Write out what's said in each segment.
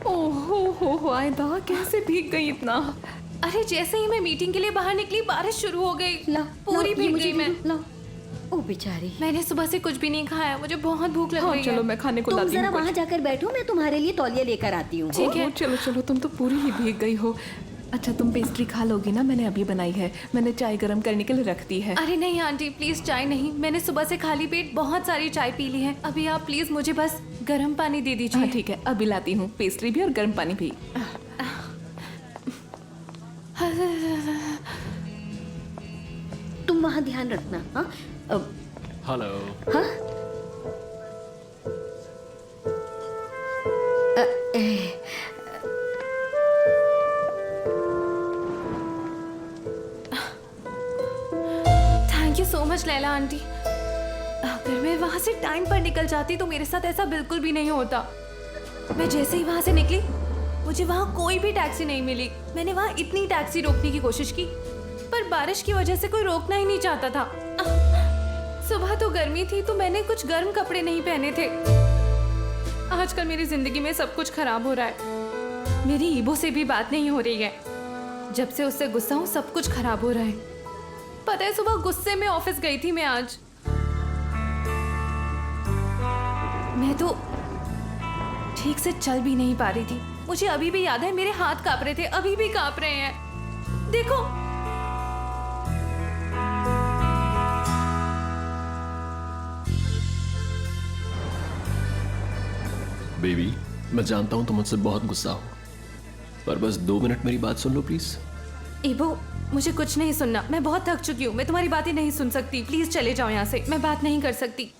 ओहो आयदा, कैसे भीग गई इतना? अरे जैसे ही मैं मीटिंग के लिए बाहर निकली बारिश शुरू हो गई। पूरी भीग गई मैं। ओ बेचारी, मैंने सुबह से कुछ भी नहीं खाया, मुझे बहुत भूख लग रही है। चलो मैं खाने को तुम लाती जरा हूँ। वहाँ जाकर बैठो, मैं तुम्हारे लिए तौलिया लेकर आती हूँ। ठीक है। चलो चलो, तुम तो पूरी ही भीग गई हो। अच्छा तुम पेस्ट्री खा लोगी ना? मैंने अभी बनाई है, मैंने चाय गरम करने के लिए रख दी है। अरे नहीं आंटी प्लीज, चाय नहीं। मैंने सुबह से खाली पेट बहुत सारी चाय पी ली है। अभी आप प्लीज मुझे बस गर्म पानी दे दीजिए। हाँ ठीक है, अभी लाती हूँ, पेस्ट्री भी और गर्म पानी भी। तुम वहाँ ध्यान रखना। हाँ हेलो। हाँ thank you so much Laila aunty. अगर मैं वहाँ से टाइम पर निकल जाती तो मेरे साथ ऐसा बिल्कुल भी नहीं होता। मैं जैसे ही वहाँ से निकली मुझे वहाँ कोई भी टैक्सी नहीं मिली। मैंने वहाँ इतनी टैक्सी रोकने की कोशिश की पर बारिश की वजह से कोई रोकना ही नहीं चाहता था। सुबह तो गर्मी थी तो मैंने कुछ गर्म कपड़े नहीं पहने थे। आजकल मेरी जिंदगी में सब कुछ खराब हो रहा है। मेरी ईबो से भी बात नहीं हो रही है। जब से उससे गुस्सा हूँ सब कुछ खराब हो रहा है। पता है सुबह गुस्से में ऑफिस गई थी मैं आज। मैं तो ठीक से चल भी नहीं पा रही थी। मुझे अभी भी याद है मेरे हाथ कांप रहे थे, अभी भी कांप रहे हैं। देखो बेबी, मैं जानता हूँ तुम मुझसे बहुत गुस्सा हो, पर बस 2 मिनट मेरी बात सुन लो प्लीज। ईबो मुझे कुछ नहीं सुनना, मैं बहुत थक चुकी हूँ। मैं तुम्हारी बातें नहीं सुन सकती। प्लीज चले जाओ यहाँ से, मैं बात नहीं कर सकती।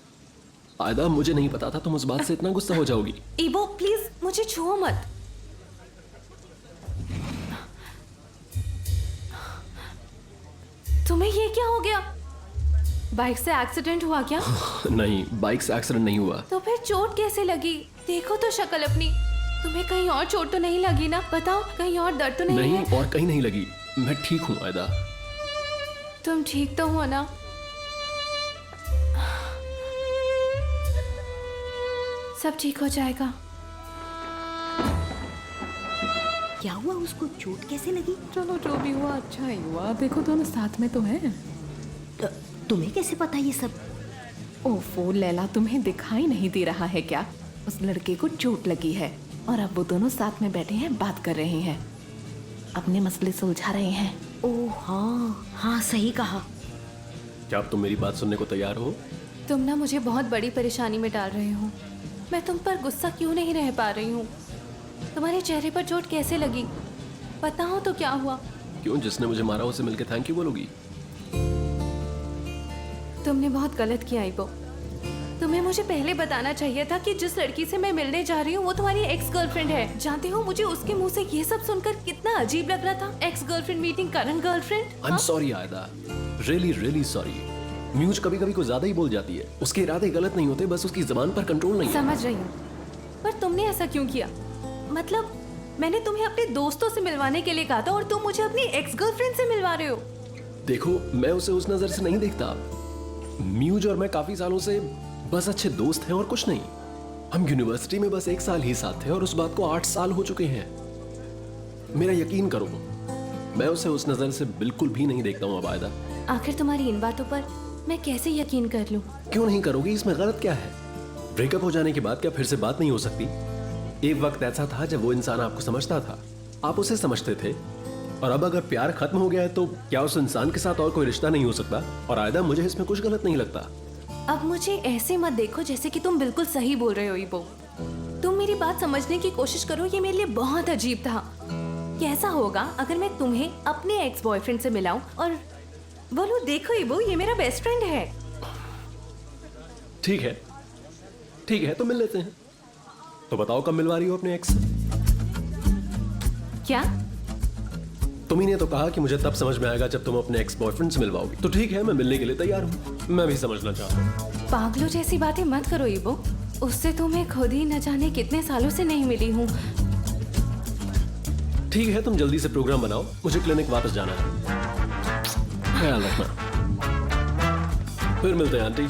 आयदा, मुझे नहीं पता था तुम उस बात से इतना गुस्सा हो जाओगी। ईबो प्लीज मुझे छुओ मत। तुम्हें ये क्या हो गया? बाइक से एक्सीडेंट हुआ क्या? नहीं, बाइक से एक्सीडेंट नहीं हुआ। तो फिर चोट कैसे लगी? देखो तो शक्ल अपनी। तुम्हें कहीं और चोट तो नहीं लगी ना? बताओ कहीं और दर्द तो नहीं है? और कहीं नहीं लगी। मैं ठीक हूँ आयदा। तुम ठीक तो हो ना? सब ठीक हो जाएगा। क्या हुआ? उसको चोट कैसे लगी? चलो जो भी हुआ अच्छा ही हुआ। देखो दोनों साथ में तो हैं। तुम्हें कैसे पता ये सब? ओफो लैला, तुम्हें दिखाई नहीं दे रहा है क्या? उस लड़के को चोट लगी है और अब वो दोनों साथ में बैठे हैं, बात कर रहे हैं, अपने मसले सुलझा रहे हैं। ओह हाँ हाँ, सही कहा। क्या अब तुम मेरी बात सुनने को तैयार हो? तुम ना मुझे बहुत बड़ी परेशानी में डाल रहे हो। मैं तुम पर गुस्सा क्यों नहीं रह पा रही हूँ? तुम्हारे चेहरे पर चोट कैसे लगी? बताओ तो क्या हुआ? क्यों, जिसने मुझे मारा उसे मिलके थैंक यू बोलोगी? तुमने बहुत गलत किया ईबो। तुम्हें मुझे पहले बताना चाहिए था कि जिस लड़की से मैं मिलने जा रही हूँ वो तुम्हारी एक्स गर्लफ्रेंड है। जानते हो मुझे उसके मुंह से ये सब सुनकर कितना अजीब लग रहा था। Ex girlfriend meeting current girlfriend. I am sorry आयदा, रियली सॉरी। म्यूज कभी कभी कुछ ज्यादा ही बोल जाती है। उसके इरादे गलत नहीं होते, बस उसकी जबान पर कंट्रोल नहीं है। समझ रही हूँ, पर तुमने ऐसा क्यों किया? मतलब मैंने तुम्हें अपने दोस्तों से मिलवाने के लिए कहा था और तुम मुझे अपनी एक्स गर्लफ्रेंड से मिलवा रहे हो। देखो, मैं उसे उस नजर से नहीं देखता। म्यूज और मैं काफी सालों से बस अच्छे दोस्त हैं और कुछ नहीं। हम यूनिवर्सिटी में बस 1 साल ही साथ थे और उस बात को 8 साल हो चुके हैं। मेरा यकीन करो, मैं उसे उस नजर से बिल्कुल भी नहीं देखता हूँ अब आयदा। आखिर तुम्हारी इन बातों पर मैं कैसे यकीन कर लूं? क्यों नहीं करोगी? इसमें गलत क्या है? ब्रेकअप हो जाने के बाद क्या फिर से बात नहीं हो सकती? एक वक्त ऐसा था जब वो इंसान आपको समझता था, आप उसे समझते थे, और अब अगर प्यार खत्म हो गया है तो क्या उस इंसान के साथ और कोई रिश्ता नहीं हो सकता? और आयदा, मुझे इसमें कुछ गलत नहीं लगता। अब मुझे ऐसे मत देखो जैसे कि तुम बिल्कुल सही बोल रहे हो ईबो। तुम मेरी बात समझने की कोशिश करो। ये मेरे लिए बहुत अजीब था। कैसा होगा अगर मैं तुम्हें अपने एक्स बॉयफ्रेंड से मिलाऊं और बोलूं देखो ईबो ये मेरा बेस्ट फ्रेंड है। ठीक है तो मिल लेते हैं। तो बताओ कब मिलवा रही हो अपने एक्स से? क्या? तुम्ही ने तो कहा कि मुझे तब समझ में आएगा जब तुम अपने एक्स बॉयफ्रेंड से मिलवाओगी। तो ठीक है, मैं मिलने के लिए तैयार हूँ। मैं भी समझना चाहता हूँ। पागलों जैसी बातें मत करो ईबो। उससे तो मैं खुद ही न जाने कितने सालों से नहीं मिली हूँ। ठीक है, तुम जल्दी से प्रोग्राम बनाओ, मुझे क्लिनिक वापस जाना है। ख्याल रखना। फिर मिलते हैं आंटी।